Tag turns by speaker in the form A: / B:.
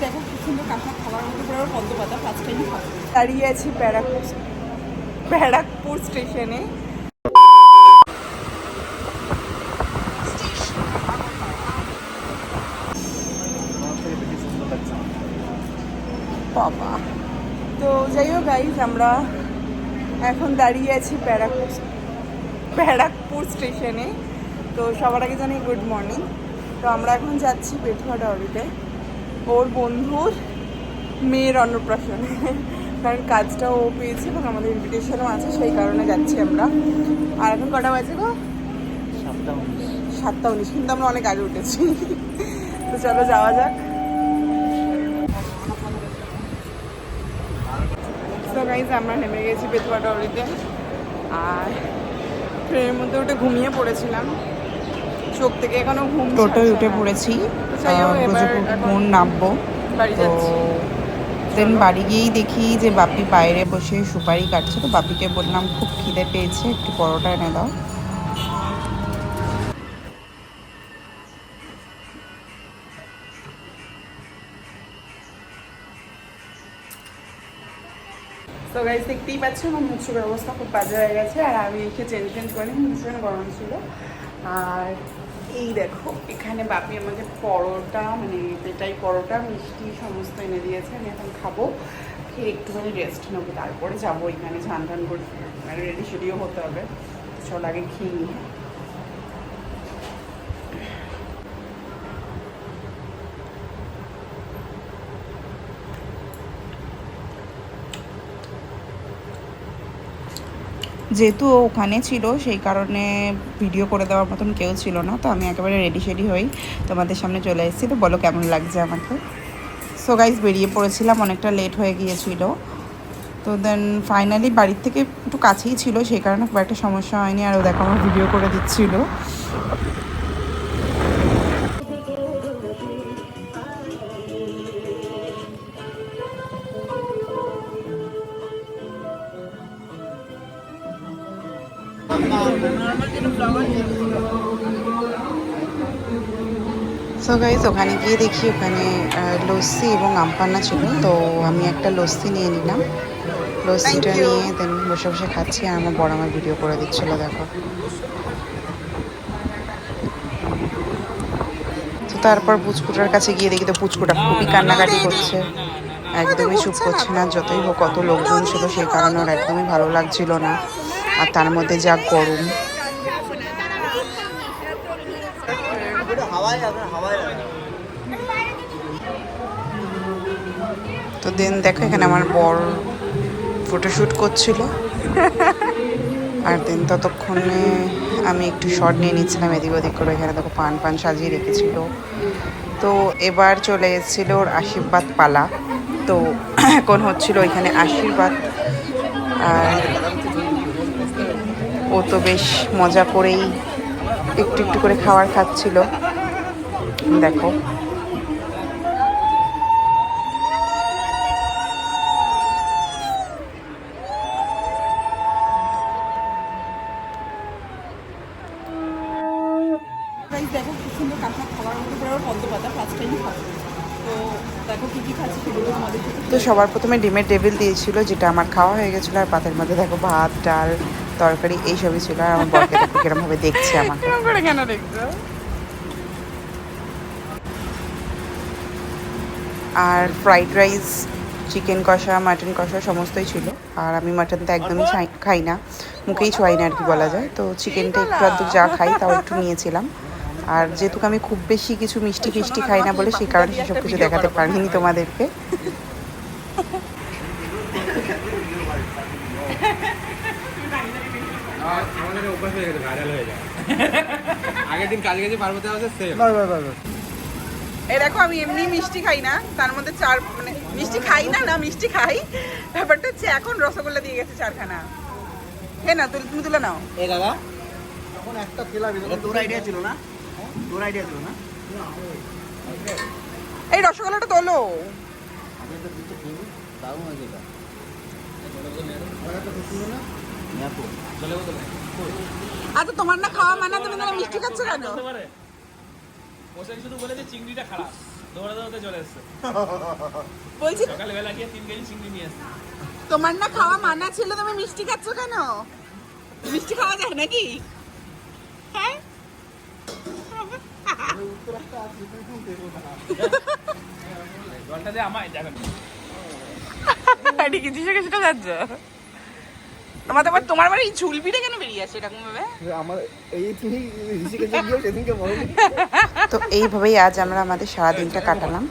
A: দেখো খুব সুন্দর কাঁচা খাবার মধ্যে পুরো পদ্ম পাতা ফার্স্ট টাইম খাবো। দাঁড়িয়ে আছি ব্যারাকপুর স্টেশনে। বাবা, তো যাই হোক গাইজ, আমরা এখন দাঁড়িয়ে আছি ব্যারাকপুর স্টেশনে। তো সবার আগে জানি গুড মর্নিং। তো আমরা এখন যাচ্ছি বেথুয়া ডাউরিতে ওর বন্ধুর মেয়ের অন্নপ্রাশনে, কারণ কাজটা ও পেয়েছে এবং আমাদের ইনভিটেশনও আছে, সেই কারণে যাচ্ছি আমরা। আর এখন কটা বাজে গো? 7:19, কিন্তু আমরা অনেক আগে উঠেছি। তো চলো যাওয়া যাক। তো গাইজ আমরা নেমে গেছি বেথুয়া ডাউরিতে, আর ট্রেনের মধ্যে উঠে ঘুমিয়ে পড়েছিলাম, চোখ থেকে এখনো ঘুম।
B: টোটোয় উঠে পড়েছি, ব্রজপুর নামবো। তো দেন বাড়ি গিয়েই দেখি যে বাপি বাইরে বসে সুপারি কাটছে। তো বাপিকে বললাম খুব খিদে পেয়েছে, একটু পরোটা এনে দাও।
A: তো গাইজ দেখতেই পাচ্ছি আমার মুখের অবস্থা খুব বাজে হয়ে গেছে, আর আমি এসে চেঞ্জ করে ভীষণ গরম ছিল। আর এই দেখো এখানে বাপি আমাকে পরোটা, মানে পেটাই পরোটা, মিষ্টি সমস্ত এনে দিয়েছে। আমি এখন খাবো, খেয়ে একটুখানি রেস্ট নেবো, তারপরে যাবো এখানে স্নান টান করে, মানে রেডি শেডিও হতে হবে। চল আগে খেয়ে নিই।
B: যেহেতু ও ওখানে ছিল সেই কারণে ভিডিও করে দেওয়ার মতন কেউ ছিল না, তো আমি একেবারে রেডি শেডি হই তোমাদের সামনে চলে এসেছি। তো বলো কেমন লাগছে আমাকে। সো গাইজ বেরিয়ে পড়েছিলাম, অনেকটা লেট হয়ে গিয়েছিল। তো দেন ফাইনালি বাড়ির থেকে একটু কাছেই ছিল, সেই কারণে খুব একটা সমস্যা হয়নি। আর ও দেখো আমার ভিডিও করে দিচ্ছিল। সো গাইজ ওখানে গিয়ে দেখি ওখানে লস্যি এবং আমপান্না ছিল। তো আমি একটা লস্যি নিয়ে নিলাম। লস্যিটা নিয়ে দেন বসে বসে খাচ্ছি, আর আমার বড় আমার ভিডিও করে দিচ্ছিলো দেখো। তো তারপর পুচকুটার কাছে গিয়ে দেখি তো পুচকুটা খুবই কান্নাকাটি করছে, একদমই চুপ করছে না। যতই হোক কত লোকজন ছিল সেই কারণে ওর একদমই ভালো লাগছিল না, আর তার মধ্যে যা গরম। তো দেন দেখো এখানে আমার বর ফটোশ্যুট করছিল, আর দেন ততক্ষণে আমি একটু শর্ট নিয়ে নিচ্ছিলাম এদিক ওদিক করে। এখানে দেখো পান সাজিয়ে রেখেছিল। তো এবার চলে এসেছিল ওর আশীর্বাদ পালা। তো এখন হচ্ছিল ওইখানে আশীর্বাদ, আর ও তো বেশ মজা করেই একটু একটু করে খাবার খাচ্ছিল দেখো।
A: দেখো খুব সুন্দর কাঁচা খাবার মধ্যে পুরো পদ্ম পাতা ফার্স্ট টাইম খাবো। তো দেখো কী কী খাচ্ছি সেগুলো তোমাদের।
B: তো সবার প্রথমে ডিমের টেবিল দিয়েছিল, যেটা আমার খাওয়া হয়ে গেছিলো। আর পাতের মধ্যে দেখো ভাত, ডাল, তরকারি এইসবই ছিল। আর আমার বরকে দেখো কিরমভাবে দেখছে আমাকে।
A: কেন দেখছো?
B: আর ফ্রাইড রাইস, চিকেন কষা, মাটন কষা সমস্তই ছিল। আর আমি মাটন তো একদমই খাই না, মুখেই ছোঁয়াই না আর কি বলা যায়। তো চিকেনটা একটু আধটু যা খাই তাও একটু নিয়েছিলাম। আর যেহেতু আমি খুব বেশি কিছু মিষ্টি ফিষ্টি খাই না বলে সেই কারণে সেসব কিছু দেখাতে পারিনি তোমাদেরকে।
C: আগের দিন কাজ গেছে পার্বতী হাউসে সেম।
A: এই দেখো আমি এমনি মিষ্টি খাই না, তার মধ্যে চার, মানে মিষ্টি খাই না, না মিষ্টি খাই। ব্যাপারটা হচ্ছে এখন রসগোল্লা দিয়ে গেছে চারখানা। হে না তুমি তুলে নাও।
C: এই দাদা এখন একটা খেলা দিল, তোর আইডিয়া ছিল না? তোর আইডিয়া ছিল না?
A: এই রসগোল্লাটা তোলো।
C: আমি একটা কিছু কিনি, দারুণ হয়েছে এটা।
A: আচ্ছা তোমার না খাওয়া মানে তুমি না মিষ্টি খাচ্ছ কেন?
D: শুধু বলে যে চিংড়িটা খারাপ, তো দৌড়াতে চলে এসছে
A: বলছি
D: সকালবেলা গিয়ে 3 কেজি চিংড়ি নিয়ে এসছে
A: তোমার না খাওয়া মানা ছিল, তুমি মিষ্টি খাচ্ছ কেন? মিষ্টি খাওয়া যায় নাকি? হ্যাঁ
D: জলটা দিয়ে আমায় দেখো
A: এটি কি দিশে গেছে যাচ্ছ? তোমার বাড়ি ঝুল পিঠে কেন বেরিয়ে আসে এরকম ভাবে?
C: আমার এই তুমি ঋষিকেশে গিয়ে সেদিনকে বলো
B: তো এইভাবেই আজ আমরা আমাদের সারা দিনটা কাটালাম।